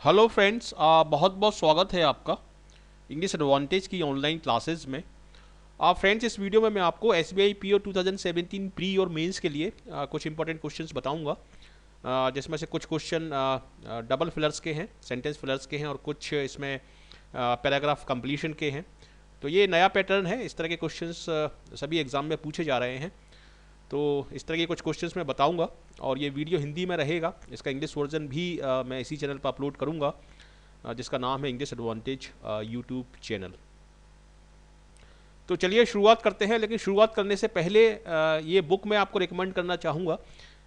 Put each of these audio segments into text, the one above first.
Hello friends, बहुत बहुत स्वागत है आपका इंग्लिश एडवांटेज की ऑनलाइन क्लासेस में। फ्रेंड्स, इस वीडियो में मैं आपको S B I P O 2017 pre और मेंस के लिए कुछ इंपॉर्टेंट क्वेश्चंस बताऊंगा, जिसमें से कुछ क्वेश्चन डबल फिलर्स के हैं, सेंटेंस फिलर्स के हैं, और कुछ इसमें पैराग्राफ कंप्लीशन के हैं। तो ये नया पैटर्न है, इस तरह के क्वेश्चंस सभी एग्ज़ाम में पूछे जा रहे हैं। तो इस तरह के कुछ क्वेश्चंस मैं बताऊंगा, और ये वीडियो हिंदी में रहेगा। इसका इंग्लिश वर्जन भी मैं इसी चैनल पर अपलोड करूंगा, जिसका नाम है इंग्लिश एडवांटेज यूट्यूब चैनल। तो चलिए शुरुआत करते हैं, लेकिन शुरुआत करने से पहले ये बुक मैं आपको रिकमेंड करना चाहूँगा।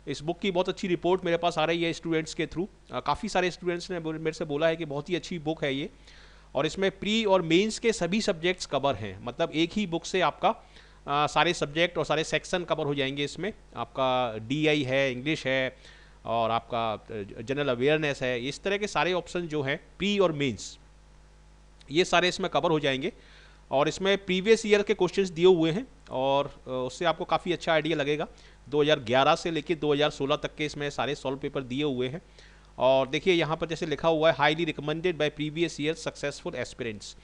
इस बुक की बहुत अच्छी रिपोर्ट मेरे पास आ रही है स्टूडेंट्स के थ्रू। काफ़ी सारे स्टूडेंट्स ने मेरे से बोला है कि बहुत ही अच्छी बुक है ये, और इसमें प्री और मेंस के सभी सब्जेक्ट्स कवर हैं। मतलब एक ही बुक से आपका सारे सब्जेक्ट और सारे सेक्शन कवर हो जाएंगे। इसमें आपका डीआई है, इंग्लिश है, और आपका जनरल अवेयरनेस है। इस तरह के सारे ऑप्शन जो हैं प्री और मेंस, ये सारे इसमें कवर हो जाएंगे। और इसमें प्रीवियस ईयर के क्वेश्चंस दिए हुए हैं, और उससे आपको काफ़ी अच्छा आइडिया लगेगा। 2011 से लेकर 2016 तक के इसमें सारे सॉल्व पेपर दिए हुए हैं। और देखिए यहाँ पर जैसे लिखा हुआ है, highly recommended by previous year successful aspirants.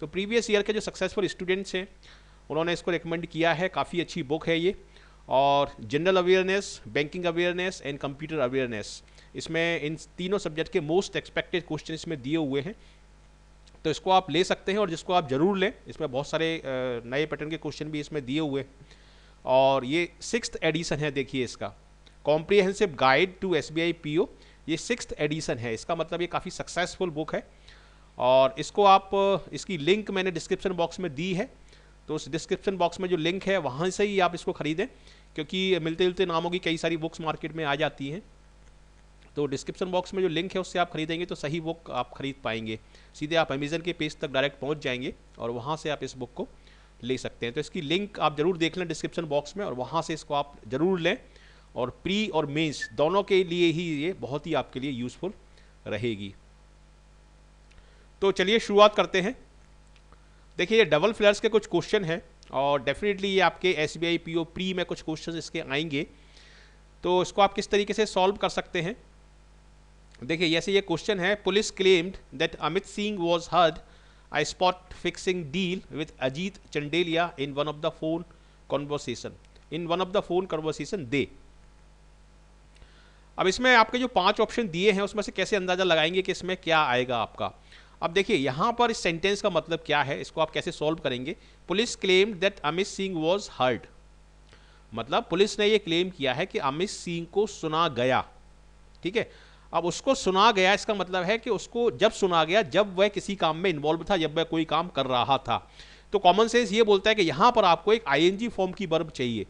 तो प्रीवियस ईयर के जो सक्सेसफुल स्टूडेंट्स हैं उन्होंने इसको रिकमेंड किया है। काफ़ी अच्छी बुक है ये। और general awareness, banking awareness and computer awareness, इसमें इन तीनों सब्जेक्ट के मोस्ट एक्सपेक्टेड क्वेश्चन इसमें दिए हुए हैं। तो इसको आप ले सकते हैं, और जिसको आप जरूर लें। इसमें बहुत सारे नए पैटर्न के क्वेश्चन भी इसमें दिए हुए हैं। और ये 6th एडिशन है, देखिए इसका comprehensive guide to S B I P O, ये 6th एडिशन है। इसका मतलब ये काफ़ी सक्सेसफुल बुक है। और इसको आप, इसकी लिंक मैंने डिस्क्रिप्शन बॉक्स में दी है। तो उस डिस्क्रिप्शन बॉक्स में जो लिंक है वहाँ से ही आप इसको खरीदें, क्योंकि मिलते जुलते नामों की कई सारी बुक्स मार्केट में आ जाती हैं। तो डिस्क्रिप्शन बॉक्स में जो लिंक है उससे आप खरीदेंगे तो सही बुक आप खरीद पाएंगे। सीधे आप अमेजन के पेज तक डायरेक्ट पहुंच जाएंगे, और वहाँ से आप इस बुक को ले सकते हैं। तो इसकी लिंक आप जरूर देख लें डिस्क्रिप्शन बॉक्स में, और वहाँ से इसको आप जरूर लें। और प्री और मेंस दोनों के लिए ही ये बहुत ही आपके लिए यूजफुल रहेगी। तो चलिए शुरुआत करते हैं। देखिए, ये डबल फ्लैश के कुछ क्वेश्चन हैं, और डेफिनेटली ये आपके S B I P O pre में कुछ क्वेश्चन इसके आएंगे। तो इसको आप किस तरीके से सॉल्व कर सकते हैं। देखिए, जैसे ये क्वेश्चन है, police claimed that Amit Singh was heard a spot fixing deal with Ajit Chandelia in one of the phone conversation they। अब इसमें आपके जो 5 ऑप्शन दिए हैं उसमें से कैसे अंदाजा लगाएंगे कि इसमें क्या आएगा आपका। अब देखिए यहाँ पर इस सेंटेंस का मतलब क्या है, इसको आप कैसे सॉल्व करेंगे। Police claimed that Amit Singh was heard, मतलब पुलिस ने ये क्लेम किया है कि अमित सिंह को सुना गया। ठीक है, अब उसको सुना गया, इसका मतलब है कि उसको जब सुना गया, जब वह किसी काम में इन्वॉल्व था, जब वह कोई काम कर रहा था। तो कॉमन सेंस ये बोलता है कि यहां पर आपको एक आईएनजी फॉर्म की वर्ब चाहिए।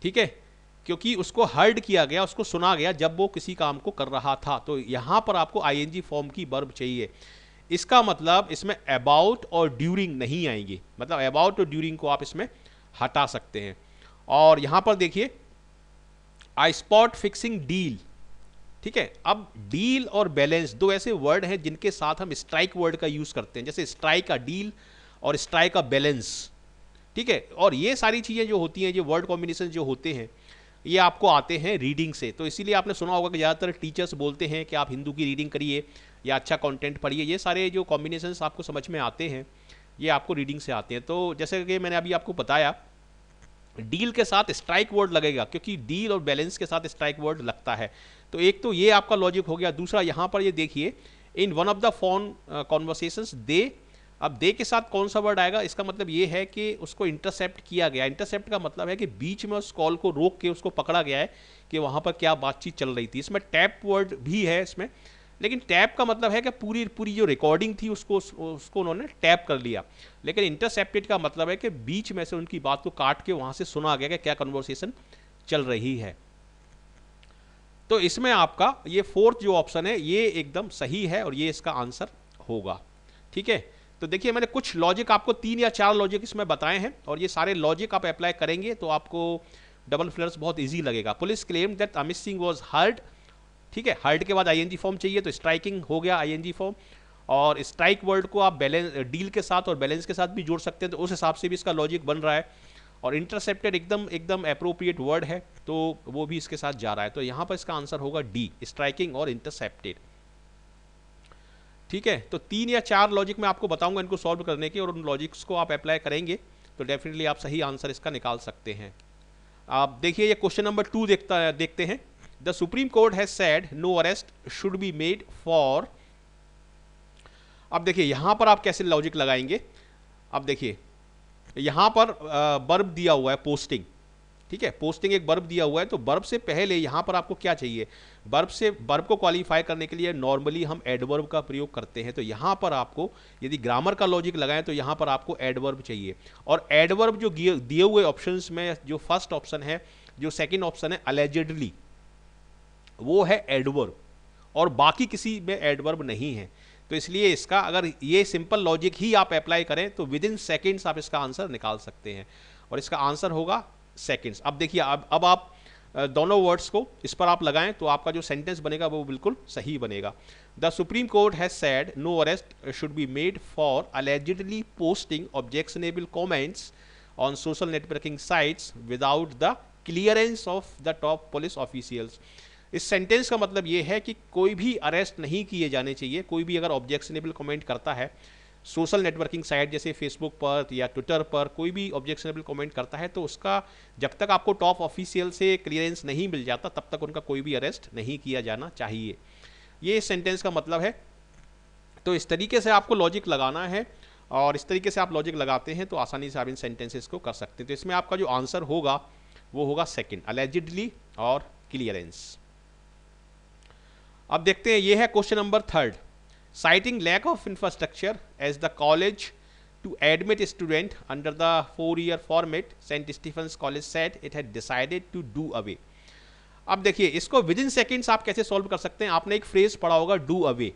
ठीक है, क्योंकि उसको हर्ड किया गया, उसको सुना गया जब वो किसी काम को कर रहा था। तो यहां पर आपको आईएनजी फॉर्म की वर्ब चाहिए। इसका मतलब इसमें अबाउट और ड्यूरिंग नहीं आएंगे, मतलब अबाउट और ड्यूरिंग को आप इसमें हटा सकते हैं। और यहां पर देखिए, आई स्पॉट फिक्सिंग डील। ठीक है, अब डील और बैलेंस दो ऐसे वर्ड हैं जिनके साथ हम स्ट्राइक वर्ड का यूज करते हैं, जैसे स्ट्राइक का डील और स्ट्राइक का बैलेंस। ठीक है, और ये सारी चीजें जो होती हैं, ये वर्ड कॉम्बिनेशन जो होते हैं, ये आपको आते हैं रीडिंग से। तो इसीलिए आपने सुना होगा कि ज़्यादातर टीचर्स बोलते हैं कि आप हिंदू की रीडिंग करिए या अच्छा कंटेंट पढ़िए। ये सारे जो कॉम्बिनेशंस आपको समझ में आते हैं, ये आपको रीडिंग से आते हैं। तो जैसे कि मैंने अभी आपको बताया, डील के साथ स्ट्राइक वर्ड लगेगा, क्योंकि डील और बैलेंस के साथ स्ट्राइक वर्ड लगता है। तो एक तो ये आपका लॉजिक हो गया। दूसरा, यहां पर ये देखिए, in one of the phone conversations they. अब दे के साथ कौन सा वर्ड आएगा, इसका मतलब ये है कि उसको इंटरसेप्ट किया गया। इंटरसेप्ट का मतलब है कि बीच में उस कॉल को रोक के उसको पकड़ा गया है कि वहां पर क्या बातचीत चल रही थी। इसमें टैप वर्ड भी है इसमें, लेकिन टैप का मतलब है कि पूरी पूरी जो रिकॉर्डिंग थी उसको उन्होंने टैप कर लिया। लेकिन इंटरसेप्टेड का मतलब है कि बीच में से उनकी बात को काट के वहां से सुना गया कि क्या कन्वर्सेशन चल रही है। तो इसमें आपका ये 4th जो ऑप्शन है ये एकदम सही है, और ये इसका आंसर होगा। ठीक है, तो देखिए, मैंने कुछ लॉजिक आपको 3 या 4 लॉजिक इसमें बताए हैं, और ये सारे लॉजिक आप अप्लाई करेंगे तो आपको डबल फ्लर्स बहुत इजी लगेगा। Police claim that Amit Singh was heard. ठीक है, हर्ड के बाद आईएनजी फॉर्म चाहिए, तो स्ट्राइकिंग हो गया आईएनजी फॉर्म। और स्ट्राइक वर्ड को आप बैलेंस, डील के साथ और बैलेंस के साथ भी जोड़ सकते हैं, तो उस हिसाब से भी इसका लॉजिक बन रहा है। और इंटरसेप्टेड एकदम एकदम अप्रोप्रिएट वर्ड है, तो वो भी इसके साथ जा रहा है। तो यहाँ पर इसका आंसर होगा डी, स्ट्राइकिंग और इंटरसेप्टेड। ठीक है, तो 3 या 4 लॉजिक मैं आपको बताऊंगा इनको सॉल्व करने के, और उन लॉजिक्स को आप अप्लाई करेंगे तो डेफिनेटली आप सही आंसर इसका निकाल सकते हैं। आप देखिए ये क्वेश्चन नंबर 2 देखते हैं। The Supreme Court has said no arrest should be made for. अब देखिए यहां पर आप कैसे लॉजिक लगाएंगे। अब देखिए यहां पर वर्ब दिया हुआ है पोस्टिंग, ठीक है, पोस्टिंग एक वर्ब दिया हुआ है, तो वर्ब से पहले यहां पर आपको क्या चाहिए, वर्ब को क्वालिफाई करने के लिए नॉर्मली हम एडवर्ब का प्रयोग करते हैं। तो यहां पर आपको यदि ग्रामर का लॉजिक लगाएं तो यहां पर आपको एडवर्ब चाहिए, और एडवर्ब जो दिए हुए ऑप्शंस में जो फर्स्ट ऑप्शन है, जो सेकंड ऑप्शन है अलेजेडली, वो है एडवर्ब, और बाकी किसी में एडवर्ब नहीं है। तो इसलिए इसका अगर ये सिंपल लॉजिक ही आप अप्लाई करें तो विद इन सेकेंड्स आप इसका आंसर निकाल सकते हैं, और इसका आंसर होगा सेकेंड्स। अब देखिए अब आप दोनों वर्ड्स को इस पर आप लगाएं तो आपका जो सेंटेंस बनेगा वो बिल्कुल सही बनेगा। The Supreme Court has said no arrest should be made for allegedly posting objectionable comments on social networking sites without the clearance of the top police officials. इस सेंटेंस का मतलब ये है कि कोई भी अरेस्ट नहीं किए जाने चाहिए, कोई भी अगर ऑब्जेक्शनेबल कमेंट करता है सोशल नेटवर्किंग साइट जैसे फेसबुक पर या ट्विटर पर, कोई भी ऑब्जेक्शनेबल कमेंट करता है तो उसका जब तक आपको टॉप ऑफिशियल से क्लियरेंस नहीं मिल जाता तब तक उनका कोई भी अरेस्ट नहीं किया जाना चाहिए। ये इस सेंटेंस का मतलब है। तो इस तरीके से आपको लॉजिक लगाना है, और इस तरीके से आप लॉजिक लगाते हैं तो आसानी से आप इन सेंटेंसेस को कर सकते हैं। तो इसमें आपका जो आंसर होगा वो होगा सेकेंड, अलेजिडली और क्लियरेंस। अब देखते हैं, ये है question number 3। citing lack of infrastructure as the college to admit student under the 4-year format, St. Stephen's College said it had decided to do away। अब देखिए इसको विद इन सेकेंड्स आप कैसे सॉल्व कर सकते हैं। आपने एक फ्रेज पढ़ा होगा डू अवे,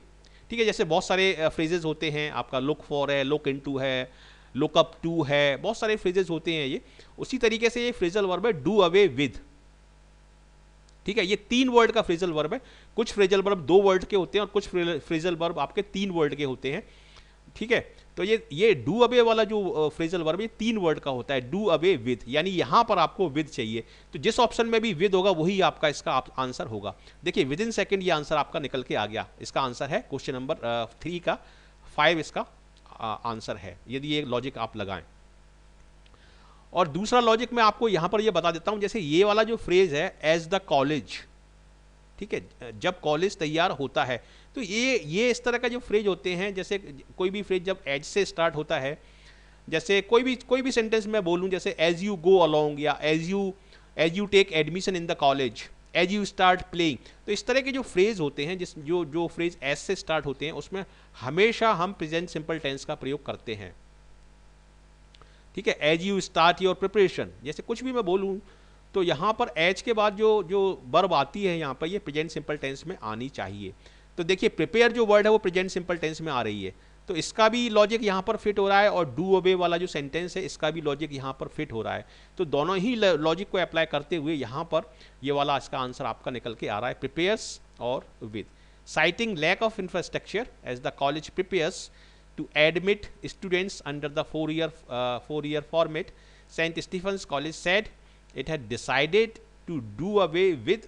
ठीक है, जैसे बहुत सारे फ्रेजेस होते हैं, आपका लुक फॉर है, लुक इनटू है, लुक अप टू है, बहुत सारे फ्रेजेस होते हैं। ये उसी तरीके से ये फ्रेजल वर्ब है डू अवे विद, ठीक है, ये 3 वर्ड का फ्रेजल वर्ब है। कुछ फ्रेजल वर्ब 2 वर्ड के होते हैं और कुछ फ्रेजल वर्ब आपके 3 वर्ड के होते हैं, ठीक है। तो ये डू अवे वाला जो फ्रेजल वर्ब ये 3 वर्ड का होता है, डू अवे विद, यानी यहां पर आपको विद चाहिए, तो जिस ऑप्शन में भी विद होगा वही आपका इसका आंसर होगा। देखिए विद इन सेकेंड ये आंसर आपका निकल के आ गया। इसका आंसर है क्वेश्चन नंबर 3 का 5 इसका आंसर है, यदि ये लॉजिक आप लगाएं। और दूसरा लॉजिक मैं आपको यहां पर ये बता देता हूं, जैसे ये वाला जो फ्रेज है एज द कॉलेज, ठीक है, जब कॉलेज तैयार होता है, तो ये इस तरह का जो फ्रेज होते हैं, जैसे कोई भी फ्रेज जब एज से स्टार्ट होता है, जैसे कोई भी सेंटेंस मैं बोलूं जैसे एज यू गो अलोंग, या as you take admission in the college, as you start playing, तो इस तरह के जो फ्रेज होते हैं जो फ्रेज एज से स्टार्ट होते हैं उसमें हमेशा हम प्रेजेंट सिंपल टेंस का प्रयोग करते हैं, ठीक है। As you start your preparation, जैसे कुछ भी मैं बोलूं तो यहां पर एज के बाद जो वर्ब आती है यहां पर ये प्रेजेंट सिंपल टेंस में आनी चाहिए। तो देखिए प्रिपेयर जो वर्ड है वो प्रेजेंट सिंपल टेंस में आ रही है, तो इसका भी लॉजिक यहां पर फिट हो रहा है, और डू ओबे वाला जो सेंटेंस है इसका भी लॉजिक यहां पर फिट हो रहा है। तो दोनों ही लॉजिक को अप्लाई करते हुए यहां पर ये वाला इसका आंसर आपका निकल के आ रहा है, प्रिपेयर्स और with. Citing lack of infrastructure as the college prepares to admit students under the 4-year format, St. Stephen's College said it had decided to do away with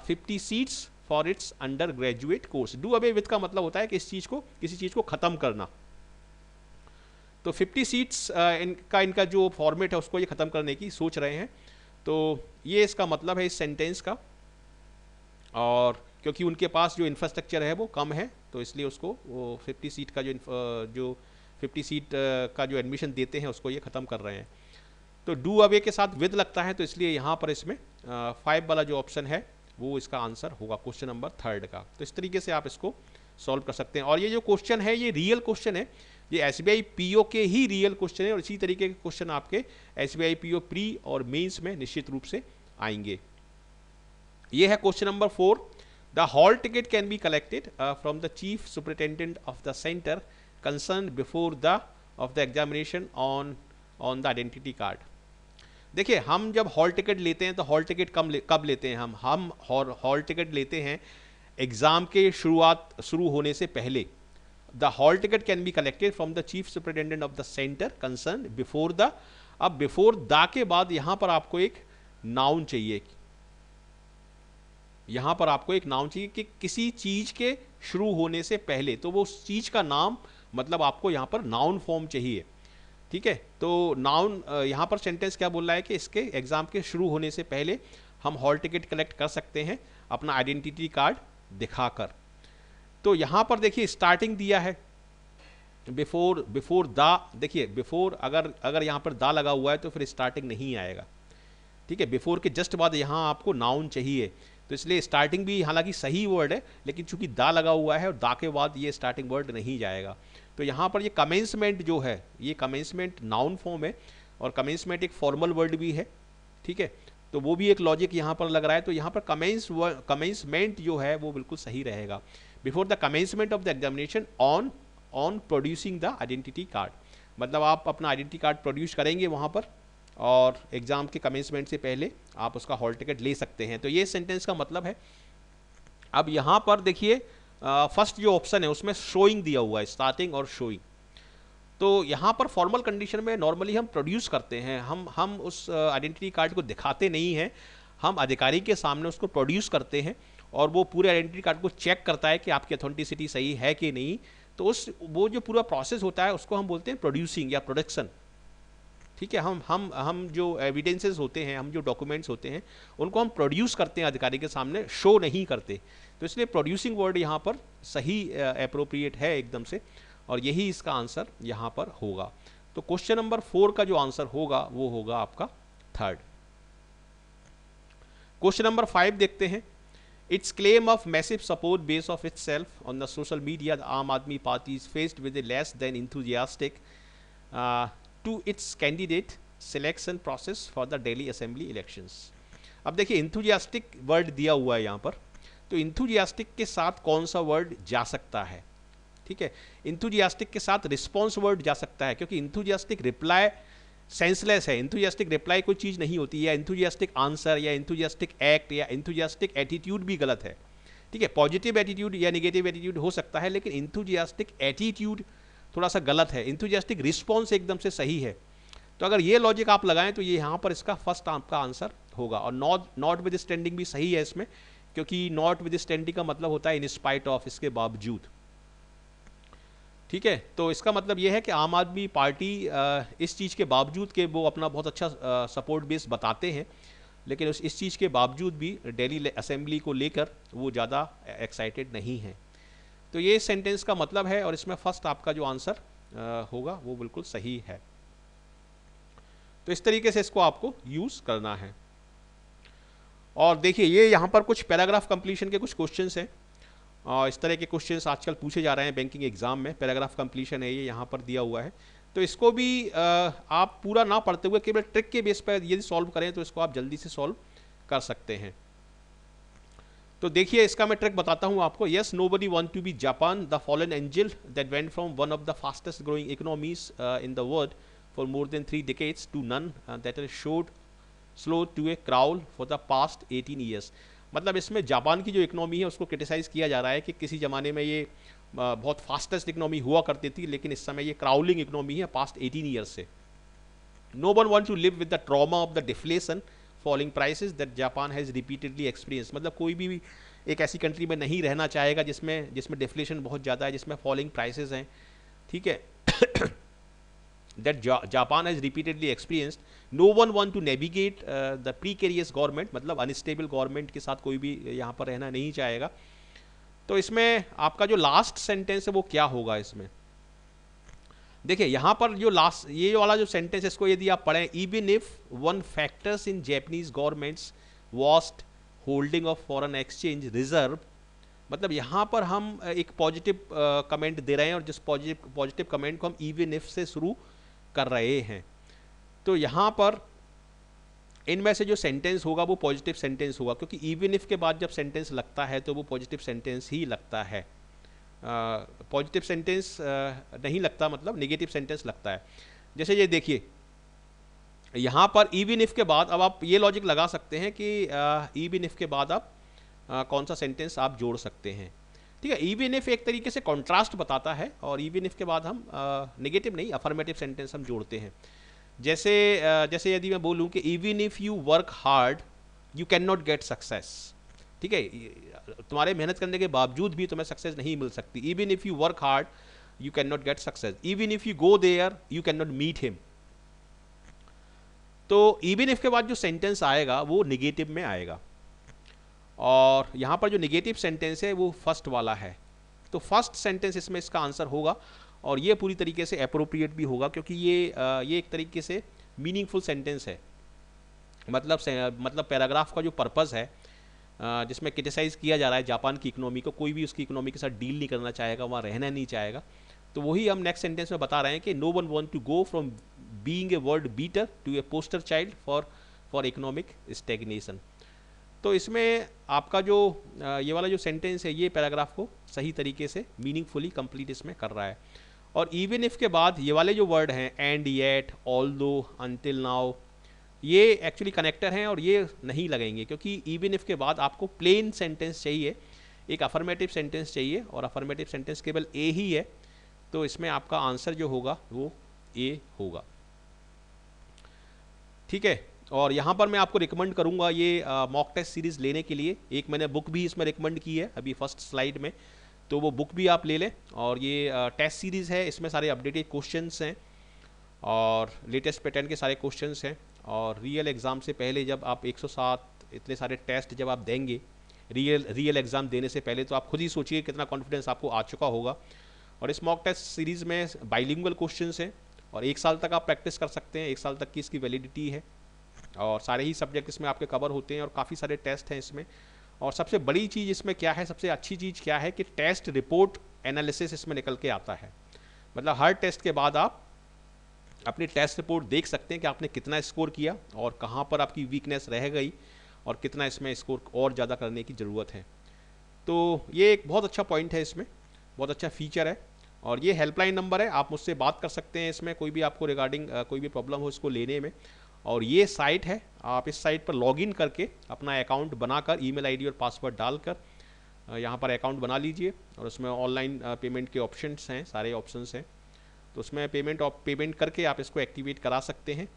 50 seats for its undergraduate course। do away with का मतलब होता है कि किसी चीज को खत्म करना। तो 50 सीट्स इनका जो फॉर्मेट है उसको ये खत्म करने की सोच रहे हैं। तो ये इसका मतलब है इस सेंटेंस का, और क्योंकि उनके पास जो इंफ्रास्ट्रक्चर है वो कम है तो इसलिए उसको वो 50 सीट का जो 50 सीट का जो एडमिशन देते हैं उसको ये ख़त्म कर रहे हैं। तो डू अवे के साथ विद लगता है, तो इसलिए यहाँ पर इसमें 5 वाला जो ऑप्शन है वो इसका आंसर होगा क्वेश्चन नंबर 3 का। तो इस तरीके से आप इसको सॉल्व कर सकते हैं। और ये जो क्वेश्चन है ये रियल क्वेश्चन है, ये SBI PO के ही रियल क्वेश्चन है, और इसी तरीके के क्वेश्चन आपके SBI PO प्री और मेंस में निश्चित रूप से आएंगे। ये है question number 4। The hall ticket can be collected from the chief superintendent of the center concerned before the examination on the identity card। देखिए हम जब हॉल टिकट लेते हैं तो हॉल टिकट कब लेते हैं हम हॉल टिकट लेते हैं एग्जाम के शुरू होने से पहले। The hall ticket can be collected from the chief superintendent of the centre concern before the. अब बिफोर द के बाद यहां पर आपको एक नाउन चाहिए, यहाँ पर आपको एक नाउन चाहिए कि किसी चीज़ के शुरू होने से पहले, तो वो उस चीज़ का नाम, मतलब आपको यहाँ पर नाउन फॉर्म चाहिए। ठीक है, तो नाउन यहाँ पर सेंटेंस क्या बोल रहा है कि इसके एग्ज़ाम के शुरू होने से पहले हम हॉल टिकट कलेक्ट कर सकते हैं अपना आइडेंटिटी कार्ड दिखाकर। तो यहाँ पर देखिए स्टार्टिंग दिया है बिफोर द, देखिए बिफोर अगर यहाँ पर दा लगा हुआ है तो फिर स्टार्टिंग नहीं आएगा। ठीक है, बिफोर के जस्ट बाद यहाँ आपको नाउन चाहिए, तो इसलिए स्टार्टिंग भी हालांकि सही वर्ड है, लेकिन चूंकि दा लगा हुआ है और दा के बाद ये स्टार्टिंग वर्ड नहीं जाएगा। तो यहाँ पर ये कमेंसमेंट जो है, ये कमेंसमेंट नाउन फॉर्म है और कमेंसमेंट एक फॉर्मल वर्ड भी है। ठीक है, तो वो भी एक लॉजिक यहाँ पर लग रहा है। तो यहाँ पर कमेंसमेंट जो है वो बिल्कुल सही रहेगा। Before the commencement of the examination on producing the identity card, मतलब आप अपना आइडेंटिटी कार्ड प्रोड्यूस करेंगे वहाँ पर और एग्ज़ाम के कमेंसमेंट से पहले आप उसका हॉल टिकट ले सकते हैं। तो ये सेंटेंस का मतलब है। अब यहाँ पर देखिए फर्स्ट जो ऑप्शन है उसमें शोइंग दिया हुआ है, स्टार्टिंग और शोइंग। तो यहाँ पर फॉर्मल कंडीशन में नॉर्मली हम प्रोड्यूस करते हैं, हम उस आइडेंटिटी कार्ड को दिखाते नहीं हैं, हम अधिकारी के सामने उसको प्रोड्यूस करते हैं और वो पूरे आइडेंटिटी कार्ड को चेक करता है कि आपकी ऑथेंटिसिटी सही है कि नहीं। तो वो जो पूरा प्रोसेस होता है उसको हम बोलते हैं प्रोड्यूसिंग या प्रोडक्शन। ठीक है, हम जो एविडेंसेस होते हैं, हम जो डॉक्यूमेंट्स होते हैं, उनको हम प्रोड्यूस करते हैं अधिकारी के सामने, शो नहीं करते। तो इसलिए प्रोड्यूसिंग वर्ड यहाँ पर सही अप्रोप्रिएट है एकदम से, और यही इसका आंसर यहाँ पर होगा। तो क्वेश्चन नंबर 4 का जो आंसर होगा वो होगा आपका थर्ड। क्वेश्चन नंबर 5 देखते हैं। Its claim of massive support base of itself on the social media, the Aam Aadmi Party is faced with a less than enthusiastic to its candidate selection process for the Delhi Assembly elections। अब देखिए enthusiastic word दिया हुआ है यहाँ पर, तो enthusiastic के साथ कौन सा वर्ड जा सकता है? ठीक है, enthusiastic के साथ response वर्ड जा सकता है, क्योंकि enthusiastic रिप्लाई सेंसलेस है। इंथुजियास्टिक रिप्लाई कोई चीज़ नहीं होती, या इंथुजियास्टिक आंसर या इंथुजियास्टिक एक्ट या इंथुजियास्टिक एटीट्यूड भी गलत है। ठीक है, पॉजिटिव एटीट्यूड या नेगेटिव एटीट्यूड हो सकता है, लेकिन इंथुजियास्टिक एटीट्यूड थोड़ा सा गलत है। इंथुजियास्टिक रिस्पॉन्स एकदम से सही है। तो अगर ये लॉजिक आप लगाएं तो ये यहाँ पर इसका फर्स्ट आपका आंसर होगा। और नॉट विद स्टैंडिंग भी सही है इसमें, क्योंकि नॉट विद स्टैंडिंग का मतलब होता है इन स्पाइट ऑफ, इसके बावजूद। ठीक है, तो इसका मतलब यह है कि आम आदमी पार्टी इस चीज़ के बावजूद कि वो अपना बहुत अच्छा सपोर्ट बेस बताते हैं, लेकिन इस चीज़ के बावजूद भी दिल्ली असेंबली को लेकर वो ज़्यादा एक्साइटेड नहीं है। तो ये सेंटेंस का मतलब है, और इसमें फर्स्ट आपका जो आंसर होगा वो बिल्कुल सही है। तो इस तरीके से इसको आपको यूज़ करना है। और देखिए ये यहाँ पर कुछ पैराग्राफ कंप्लीशन के कुछ क्वेश्चंस हैं। इस तरह के क्वेश्चंस आजकल पूछे जा रहे हैं बैंकिंग एग्जाम में। पैराग्राफ कंप्लीशन है ये यहाँ पर दिया हुआ है, तो इसको भी आप पूरा ना पढ़ते हुए केवल ट्रिक के बेस पर यदि सॉल्व करें तो इसको आप जल्दी से सॉल्व कर सकते हैं। तो देखिए इसका मैं ट्रिक बताता हूँ आपको। Yes, nobody want to be Japan, the fallen angel that went from one of the fastest growing economies in the world for more than 3 decades to none that is showed slow to a crawl for the past 18 years। मतलब इसमें Japan की जो economy है उसको criticise किया जा रहा है कि किसी ज़माने में ये बहुत फास्टेस्ट इकोनॉमी हुआ करती थी, लेकिन इस समय ये क्राउलिंग इकोनॉमी है पास्ट 18 ईयर्स से। No one want to live with the trauma of the deflation falling prices that Japan has repeatedly experience. मतलब कोई भी एक ऐसी कंट्री में नहीं रहना चाहेगा जिसमें डिफ्लेशन बहुत ज़्यादा है, जिसमें फॉलिंग प्राइसेस हैं। ठीक है, that Japan has repeatedly experienced. No one want to navigate the precarious government, मतलब अनस्टेबल गवर्नमेंट के साथ कोई भी यहाँ पर रहना नहीं चाहेगा। तो इसमें आपका जो लास्ट सेंटेंस है वो क्या होगा इसमें? देखिए यहाँ पर जो लास्ट ये वाला जो सेंटेंस है इसको यदि आप पढ़ें, even if one factors in Japanese governments vast holding of foreign exchange reserve, मतलब यहाँ पर हम एक पॉजिटिव कमेंट दे रहे हैं और जिस पॉजिटिव कमेंट को हम इवन इफ से शुरू कर रहे हैं। तो यहाँ पर इनमें से जो सेंटेंस होगा वो पॉजिटिव सेंटेंस होगा, क्योंकि इवन इफ के बाद जब सेंटेंस लगता है तो वो पॉजिटिव सेंटेंस ही लगता है। पॉजिटिव सेंटेंस नहीं लगता, मतलब नेगेटिव सेंटेंस लगता है। जैसे ये देखिए यहाँ पर इवन इफ के बाद अब आप ये लॉजिक लगा सकते हैं कि इवन इफ के बाद आप कौन सा सेंटेंस आप जोड़ सकते हैं। ठीक है, इवन इफ एक तरीके से कॉन्ट्रास्ट बताता है, और इवन इफ के बाद हम नेगेटिव नहीं अफर्मेटिव सेंटेंस हम जोड़ते हैं। जैसे यदि मैं बोलूं कि even if you work hard you can not get success, ठीक है, तुम्हारे मेहनत करने के बावजूद भी तुम्हें सक्सेस नहीं मिल सकती। Even if you work hard you can not get success, even if you go there you can not meet him. तो इवन इफ के बाद जो सेंटेंस आएगा वो निगेटिव में आएगा, और यहाँ पर जो निगेटिव सेंटेंस है वो फर्स्ट वाला है। तो फर्स्ट सेंटेंस इसमें इसका आंसर होगा, और ये पूरी तरीके से अप्रोप्रिएट भी होगा, क्योंकि ये एक तरीके से मीनिंगफुल सेंटेंस है। मतलब पैराग्राफ का जो पर्पज़ है, जिसमें क्रिटिसाइज किया जा रहा है जापान की इकोनॉमी को, कोई भी उसकी इकोनॉमी के साथ डील नहीं करना चाहेगा, वहाँ रहना नहीं चाहेगा। तो वही हम नेक्स्ट सेंटेंस में बता रहे हैं कि no one want to go from being a world beater to a poster child for economic stagnation. तो इसमें आपका जो ये वाला जो सेंटेंस है ये पैराग्राफ को सही तरीके से मीनिंगफुली कंप्लीट इसमें कर रहा है। और इवन इफ के बाद ये वाले जो वर्ड हैं and, yet, although, until now, ये एक्चुअली कनेक्टर हैं और ये नहीं लगेंगे, क्योंकि इवन इफ के बाद आपको प्लेन सेंटेंस चाहिए, एक अफर्मेटिव सेंटेंस चाहिए, और अफर्मेटिव सेंटेंस केवल ए ही है। तो इसमें आपका आंसर जो होगा वो ए होगा। ठीक है, और यहाँ पर मैं आपको रिकमेंड करूँगा ये मॉक टेस्ट सीरीज़ लेने के लिए। एक मैंने बुक भी इसमें रिकमेंड की है अभी फर्स्ट स्लाइड में, तो वो बुक भी आप ले लें। और ये टेस्ट सीरीज़ है, इसमें सारे अपडेटेड क्वेश्चंस हैं और लेटेस्ट पैटर्न के सारे क्वेश्चंस हैं। और रियल एग्ज़ाम से पहले जब आप 107 इतने सारे टेस्ट जब आप देंगे रियल एग्ज़ाम देने से पहले, तो आप खुद ही सोचिए कितना कॉन्फिडेंस आपको आ चुका होगा। और इस मॉक टेस्ट सीरीज़ में बाइलिंगुअल क्वेश्चंस हैं, और 1 साल तक आप प्रैक्टिस कर सकते हैं, 1 साल तक की इसकी वैलिडिटी है, और सारे ही सब्जेक्ट इसमें आपके कवर होते हैं, और काफ़ी सारे टेस्ट हैं इसमें। और सबसे बड़ी चीज़ इसमें क्या है, सबसे अच्छी चीज़ क्या है कि टेस्ट रिपोर्ट एनालिसिस इसमें निकल के आता है। मतलब हर टेस्ट के बाद आप अपनी टेस्ट रिपोर्ट देख सकते हैं कि आपने कितना स्कोर किया और कहाँ पर आपकी वीकनेस रह गई और कितना इसमें स्कोर और ज़्यादा करने की ज़रूरत है। तो ये एक बहुत अच्छा पॉइंट है, इसमें बहुत अच्छा फीचर है। और ये हेल्पलाइन नंबर है, आप मुझसे बात कर सकते हैं इसमें, कोई भी आपको रिगार्डिंग कोई भी प्रॉब्लम हो इसको लेने में। और ये साइट है, आप इस साइट पर लॉगिन करके अपना अकाउंट बनाकर ईमेल आईडी और पासवर्ड डालकर यहाँ पर अकाउंट बना लीजिए। और उसमें ऑनलाइन पेमेंट के ऑप्शंस हैं, सारे ऑप्शंस हैं, तो उसमें पेमेंट करके आप इसको एक्टिवेट करा सकते हैं।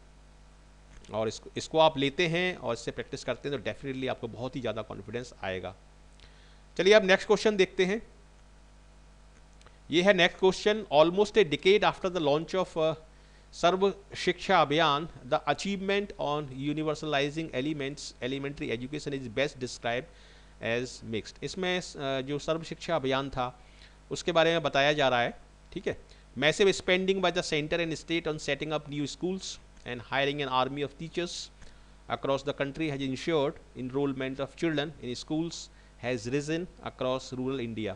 और इसको आप लेते हैं और इससे प्रैक्टिस करते हैं तो डेफिनेटली आपको बहुत ही ज़्यादा कॉन्फिडेंस आएगा। चलिए अब नेक्स्ट क्वेश्चन देखते हैं। ये है next question. Almost a decade after the launch of Sarva Shiksha Abhiyan, the achievement on universalising elementary education is best describe as mixed. इसमें जो सर्व शिक्षा अभियान था उसके बारे में बताया जा रहा है। ठीक है, massive spending by the centre and state on setting up new schools and hiring an army of teachers across the country has ensured enrollment of children in schools has risen across rural India.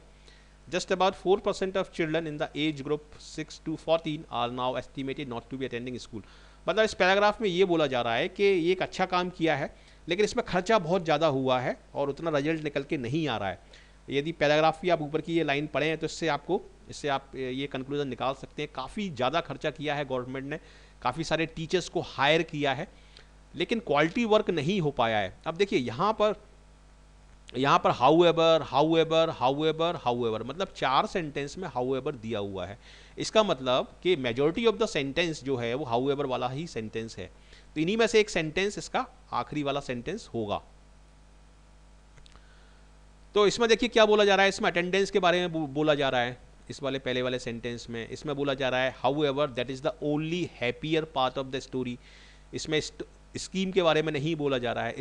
Just about 4% of children in the age group 6 to 14 are now estimated not to be attending school. मतलब इस paragraph में ये बोला जा रहा है कि ये एक अच्छा काम किया है, लेकिन इसमें खर्चा बहुत ज़्यादा हुआ है और उतना रिजल्ट निकल के नहीं आ रहा है। यदि पैराग्राफ की आप ऊपर की ये लाइन पढ़ें हैं तो इससे आप ये कंक्लूजन निकाल सकते हैं, काफ़ी ज़्यादा खर्चा किया है गवर्नमेंट ने, काफ़ी सारे टीचर्स को हायर किया है, लेकिन क्वालिटी वर्क नहीं हो पाया है। अब देखिए यहाँ पर हाउएवर मतलब 4 सेंटेंस में हाउएवर दिया हुआ है। इसका मतलब कि मेजॉरिटी ऑफ द सेंटेंस जो है वो हाउएवर वाला ही सेंटेंस है। तो इन्हीं में से एक सेंटेंस इसका आखिरी वाला सेंटेंस होगा। तो इसमें देखिए क्या बोला जा रहा है, इसमें अटेंडेंस के बारे में बोला जा रहा है। इस वाले पहले वाले सेंटेंस में इसमें बोला जा रहा है however that is the only happier part of the story. इसमें स्कीम के बारे में नहीं बोला जा रहा है।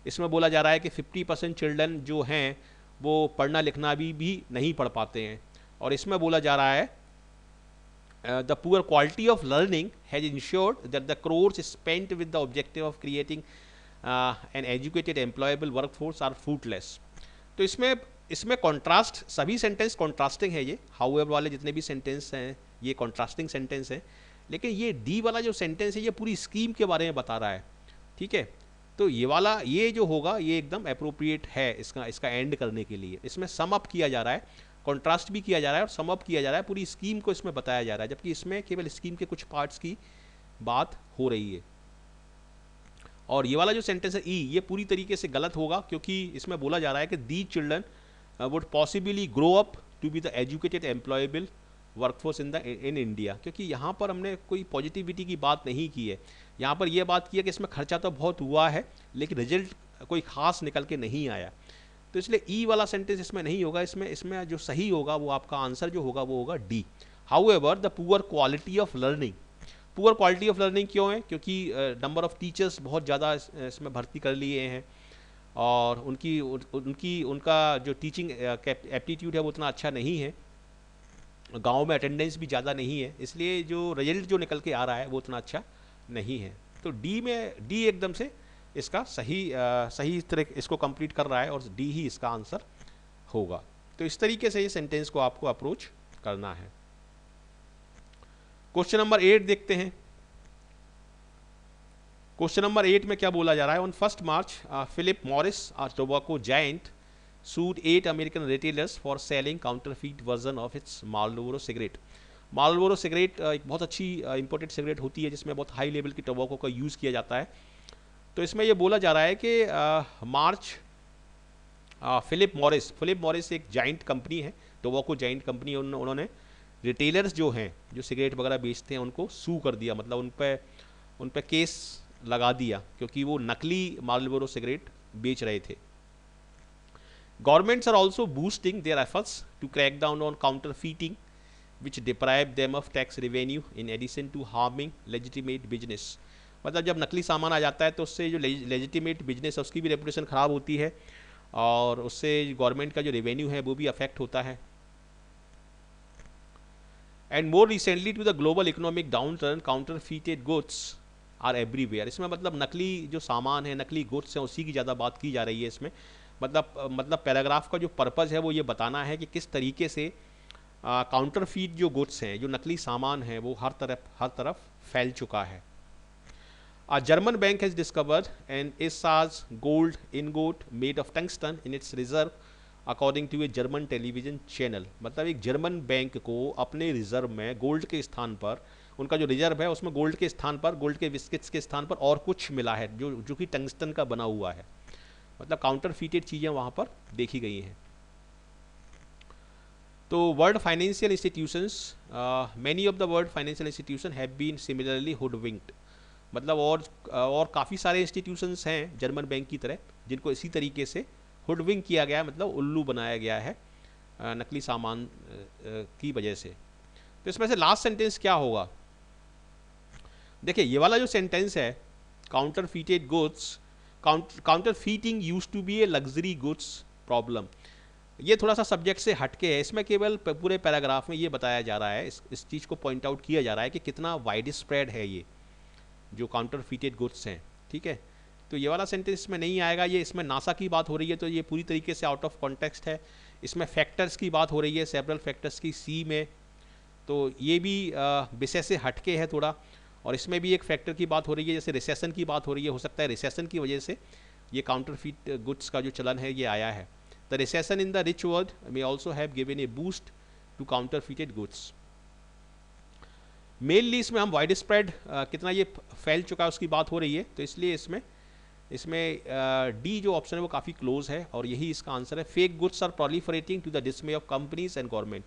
इसमें बोला जा रहा है कि 50% चिल्ड्रन जो हैं वो पढ़ना लिखना भी नहीं पढ़ पाते हैं। और इसमें बोला जा रहा है the poor quality of learning has ensured that the crores spent with the objective of creating an educated employable workforce are fruitless. तो इसमें कॉन्ट्रास्ट, सभी सेंटेंस कॉन्ट्रास्टिंग है। ये हाउएवर वाले जितने भी सेंटेंस हैं ये कॉन्ट्रास्टिंग सेंटेंस हैं, लेकिन ये डी वाला जो सेंटेंस है ये पूरी स्कीम के बारे में बता रहा है। ठीक है, तो ये जो होगा ये एकदम अप्रोप्रिएट है इसका एंड करने के लिए। इसमें सम अप किया जा रहा है, कॉन्ट्रास्ट भी किया जा रहा है और सम अप किया जा रहा है, पूरी स्कीम को इसमें बताया जा रहा है, जबकि इसमें केवल स्कीम के कुछ पार्ट्स की बात हो रही है। और ये वाला जो सेंटेंस है ई, ये पूरी तरीके से गलत होगा, क्योंकि इसमें बोला जा रहा है कि the children would possibly grow up to be the educated employable workforce in India, क्योंकि यहाँ पर हमने कोई पॉजिटिविटी की बात नहीं की है। यहाँ पर यह बात की है कि इसमें खर्चा तो बहुत हुआ है लेकिन रिजल्ट कोई खास निकल के नहीं आया। तो इसलिए ई वाला सेंटेंस इसमें नहीं होगा, इसमें जो सही होगा वो आपका आंसर जो होगा वो होगा D. However the poor quality of learning, poor quality of learning क्यों है? क्योंकि नंबर ऑफ टीचर्स बहुत ज़्यादा इसमें भर्ती कर लिए हैं और उनका जो टीचिंग एप्टीट्यूड है वो उतना अच्छा नहीं है, गांव में अटेंडेंस भी ज़्यादा नहीं है, इसलिए जो रिजल्ट जो निकल के आ रहा है वो उतना अच्छा नहीं है। तो डी एकदम से इसका सही तरह इसको कंप्लीट कर रहा है और डी ही इसका आंसर होगा। तो इस तरीके से ये सेंटेंस को आपको अप्रोच करना है। क्वेश्चन नंबर 8 देखते हैं। क्वेश्चन नंबर 8 में क्या बोला जा रहा है? On 1 March Philip Morris tobacco giant sued 8 American retailers for selling counterfeit version of its Marlboro cigarette। Marlboro cigarette एक बहुत अच्छी इंपोर्टेड सिगरेट होती है जिसमें बहुत हाई लेवल की टोबैको का यूज़ किया जाता है। तो इसमें ये बोला जा रहा है कि मार्च फिलिप मॉरिस एक जाइंट कंपनी है, टोबैको जाइंट कंपनी, उन्होंने रिटेलर्स जो हैं जो सिगरेट वगैरह बेचते हैं उनको सू कर दिया, मतलब उन पे केस लगा दिया क्योंकि वो नकली मार्लबोरो सिगरेट बेच रहे थे। Governments are also boosting their efforts to crack down on counterfeiting, which deprive them of tax revenue in addition to harming legitimate business। मतलब जब नकली सामान आ जाता है तो उससे जो लेजिटिमेट बिजनेस है उसकी भी रेपुटेशन ख़राब होती है और उससे गवर्नमेंट का जो रेवेन्यू है वो भी अफेक्ट होता है। And more recently to the global economic downturn counterfeited goods are everywhere. इसमें मतलब नकली जो सामान है, नकली गुड्स हैं, उसी की ज़्यादा बात की जा रही है इसमें। मतलब पैराग्राफ का जो पर्पज़ है वो ये बताना है कि किस तरीके से काउंटरफीट जो गुड्स हैं, जो नकली सामान है, वो हर तरफ फैल चुका है। A German bank has discovered an Essage gold ingot made of tungsten in its reserve according to a German television channel। मतलब एक जर्मन बैंक को अपने रिजर्व में गोल्ड के स्थान पर, उनका जो रिजर्व है उसमें गोल्ड के स्थान पर, गोल्ड के बिस्किट्स के स्थान पर और कुछ मिला है जो कि टंगस्टन का बना हुआ है। मतलब काउंटरफीटेड चीज़ें वहाँ पर देखी गई हैं। तो world financial institutions, many of the world financial institution have been similarly hoodwinked. मतलब और काफ़ी सारे इंस्टीट्यूशंस हैं जर्मन बैंक की तरह जिनको इसी तरीके से हुडविंक किया गया है, मतलब उल्लू बनाया गया है नकली सामान की वजह से। तो इसमें से लास्ट सेंटेंस क्या होगा? देखिए ये वाला जो सेंटेंस है, counterfeited goods, counterfeiting used to be a luxury goods problem, ये थोड़ा सा सब्जेक्ट से हटके है। इसमें केवल पूरे पैराग्राफ में ये बताया जा रहा है, इस चीज़ को पॉइंट आउट किया जा रहा है कि कितना वाइड स्प्रेड है ये जो काउंटरफीटेड गुड्स हैं। ठीक है, तो ये वाला सेंटेंस इसमें नहीं आएगा। ये इसमें नासा की बात हो रही है तो ये पूरी तरीके से आउट ऑफ कॉन्टेक्स्ट है। इसमें फैक्टर्स की बात हो रही है, सेवरल फैक्टर्स की सी में, तो ये भी विषय से हटके है थोड़ा। और इसमें भी एक फैक्टर की बात हो रही है, जैसे रिसेशन की बात हो रही है, हो सकता है रिसेशन की वजह से ये काउंटरफीट गुड्स का जो चलन है ये आया है। The recession in the rich world may also have given a boost to counterfeited goods. Mainly इसमें हम वाइड स्प्रेड कितना ये फैल चुका है उसकी बात हो रही है, तो इसलिए इसमें डी जो ऑप्शन है वो काफ़ी क्लोज है और यही इसका आंसर है। Fake goods are proliferating to the dismay of companies and government.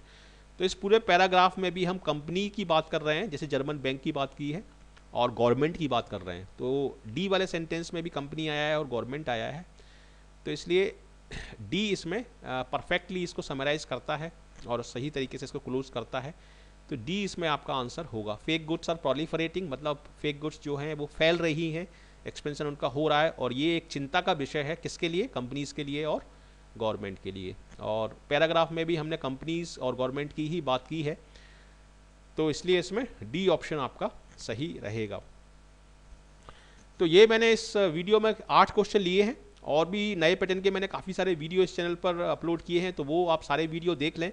तो इस पूरे पैराग्राफ में भी हम कंपनी की बात कर रहे हैं, जैसे जर्मन बैंक की बात की है, और गवर्नमेंट की बात कर रहे हैं। तो डी वाले सेंटेंस में भी कंपनी आया है और गवर्नमेंट आया है, तो इसलिए डी इसमें परफेक्टली इसको समराइज करता है और सही तरीके से इसको क्लोज करता है। तो डी इसमें आपका आंसर होगा। फेक गुड्स आर प्रोलिफरेटिंग, मतलब फेक गुड्स जो हैं वो फैल रही हैं, एक्सपेंशन उनका हो रहा है और ये एक चिंता का विषय है। किसके लिए? कंपनीज़ के लिए और गवर्नमेंट के लिए। और पैराग्राफ में भी हमने कंपनीज़ और गवर्नमेंट की ही बात की है, तो इसलिए इसमें डी ऑप्शन आपका सही रहेगा। तो ये मैंने इस वीडियो में 8 क्वेश्चन लिए हैं और भी नए पैटर्न के मैंने काफ़ी सारे वीडियो इस चैनल पर अपलोड किए हैं, तो वो आप सारे वीडियो देख लें।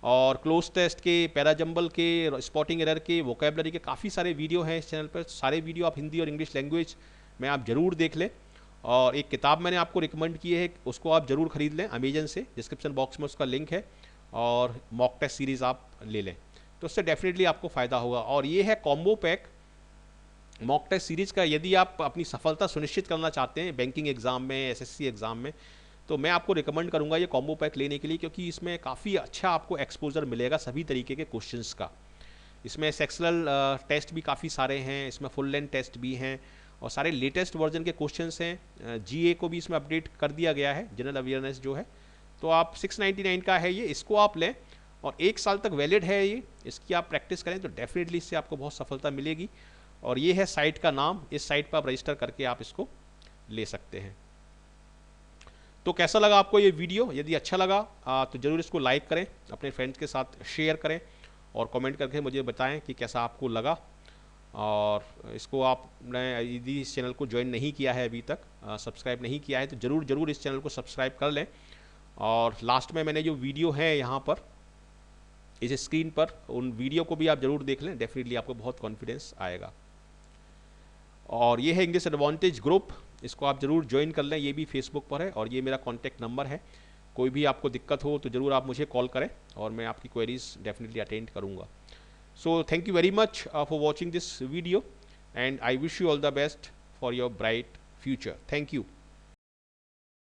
और क्लोज टेस्ट के, पैराजंबल के, स्पॉटिंग एरर के, वोकेबलरी के काफ़ी सारे वीडियो हैं इस चैनल पर। सारे वीडियो आप हिंदी और इंग्लिश लैंग्वेज में आप ज़रूर देख लें। और एक किताब मैंने आपको रिकमेंड की है, उसको आप ज़रूर ख़रीद लें अमेजन से, डिस्क्रिप्शन बॉक्स में उसका लिंक है। और मॉक टेस्ट सीरीज़ आप ले लें तो उससे डेफिनेटली आपको फ़ायदा होगा। और ये है combo pack mock test series का। यदि आप अपनी सफलता सुनिश्चित करना चाहते हैं बैंकिंग एग्ज़ाम में, एसएससी एग्ज़ाम में, तो मैं आपको रिकमेंड करूंगा ये कॉम्बो पैक लेने के लिए, क्योंकि इसमें काफ़ी अच्छा आपको एक्सपोजर मिलेगा सभी तरीके के क्वेश्चंस का। इसमें सेक्शनल टेस्ट भी काफ़ी सारे हैं, इसमें फुल लेंथ टेस्ट भी हैं और सारे लेटेस्ट वर्जन के क्वेश्चंस हैं। जीए को भी इसमें अपडेट कर दिया गया है, जनरल अवेयरनेस जो है। तो आप 699 का है ये, इसको आप लें और 1 साल तक वैलिड है ये, इसकी आप प्रैक्टिस करें तो डेफिनेटली इससे आपको बहुत सफलता मिलेगी। और ये है साइट का नाम, इस साइट पर आप रजिस्टर करके आप इसको ले सकते हैं। तो कैसा लगा आपको ये वीडियो? यदि अच्छा लगा तो ज़रूर इसको लाइक करें, अपने फ्रेंड्स के साथ शेयर करें और कमेंट करके मुझे बताएं कि कैसा आपको लगा। और इसको आपने यदि इस चैनल को ज्वाइन नहीं किया है अभी तक, सब्सक्राइब नहीं किया है, तो ज़रूर इस चैनल को सब्सक्राइब कर लें। और लास्ट में मैंने जो वीडियो है यहाँ पर इस स्क्रीन पर, उन वीडियो को भी आप ज़रूर देख लें, डेफिनेटली आपको बहुत कॉन्फिडेंस आएगा। और ये है इंग्लिश एडवांटेज ग्रुप, इसको आप ज़रूर ज्वाइन कर लें, ये भी फेसबुक पर है और ये मेरा कॉन्टैक्ट नंबर है। कोई भी आपको दिक्कत हो तो ज़रूर आप मुझे कॉल करें और मैं आपकी क्वेरीज डेफिनेटली अटेंड करूँगा। So thank you very much for watching this video and I wish you all the best for your bright future. Thank you.